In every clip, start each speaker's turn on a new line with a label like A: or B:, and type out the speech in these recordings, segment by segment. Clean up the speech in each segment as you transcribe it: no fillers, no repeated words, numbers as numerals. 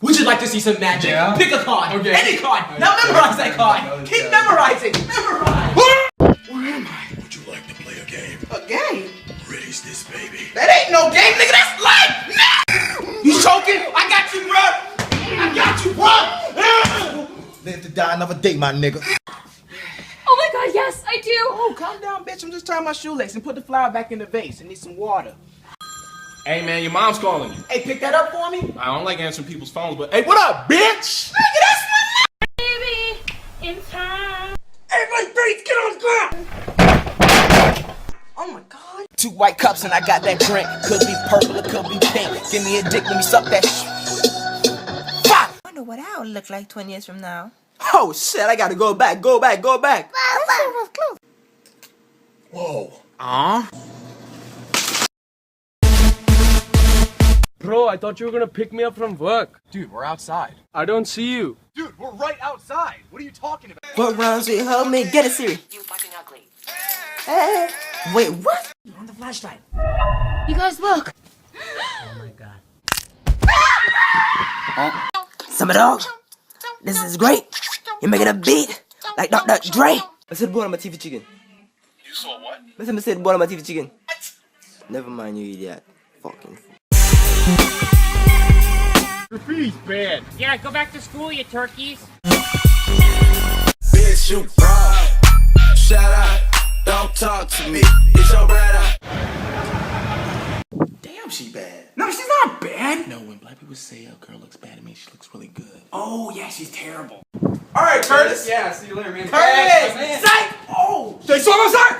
A: Would you like to see some magic?
B: Yeah.
A: Pick a card.
B: Okay.
A: Any card. Now memorize that card. Keep memorizing. Memorize.
C: Where am I? Would you like to play a game?
A: A game?
C: Raise this baby.
A: That ain't no game, nigga. That's life. Nah. You choking? I got you, bro. I got you, bro.
D: Live to die another day, my nigga.
E: Oh my god, yes, I do!
A: Oh, calm down, bitch. I'm just tying my shoelace and put the flower back in the vase. I need some water.
B: Hey man, your mom's calling you.
A: Hey, pick that up for me.
B: I don't like answering people's phones, but hey, what up, bitch?
A: Nigga, that's my
E: Baby, in time.
A: Hey, my face, get on the ground. Oh my god. 2 white cups and I got that drink. Could be purple, it could be pink. Give me a dick, let me suck that Fuck!
F: I wonder what I'll look like 20 years from now.
A: Oh shit, I gotta go back.
C: Whoa.
G: Bro, I thought you were gonna pick me up from work.
B: Dude, we're outside.
G: I don't see you.
B: Dude, we're right outside. What are you talking about?
F: What rhymes with help me? Get it, Siri.
A: You fucking ugly.
F: Hey, wait, what?
A: On the flashlight.
E: You guys look.
F: Summer dog. This is great. You making a beat like Dr. Dre. I said boy on my TV chicken.
B: You saw what?
F: I said boy on my TV chicken. Never mind, you idiot. Fucking.
G: Graffiti's bad.
H: Yeah, go back to school, you turkeys.
C: Bitch, you fraud. Shout out. Don't talk to me. It's your brother.
A: Damn, she bad.
B: No, she's not bad. No, when black people say a girl looks bad, I mean she looks really good.
A: Oh, yeah, she's terrible. All right, Curtis.
B: Yeah, see you later, man.
A: Curtis! Psych! Oh!
B: They saw my side.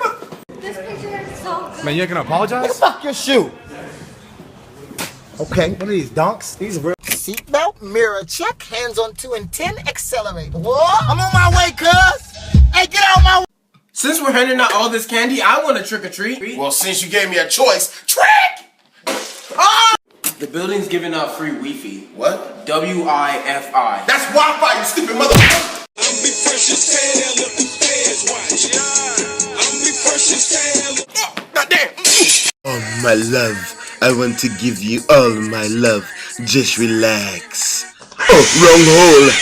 E: This picture is so good.
B: Man, you ain't gonna apologize?
D: Fuck your shoe. Okay, what are these dunks? These are real. Seatbelt, mirror check, hands on 2 and 10, accelerate. What? I'm on my way, cuz. Hey, get out my way.
A: Since we're handing out all this candy, I want a trick or treat.
C: Well, since you gave me a choice, trick!
A: The building's giving out free Wi-Fi.
C: What?
A: W-I-F-I.
C: That's Wi-Fi, you stupid motherfucker!
I: I'm be fresh as hell if the feds watch. I'm be fresh as hell.
C: Goddamn!
J: Oh, my love, I want to give you all my love. Just relax. Oh, wrong hole.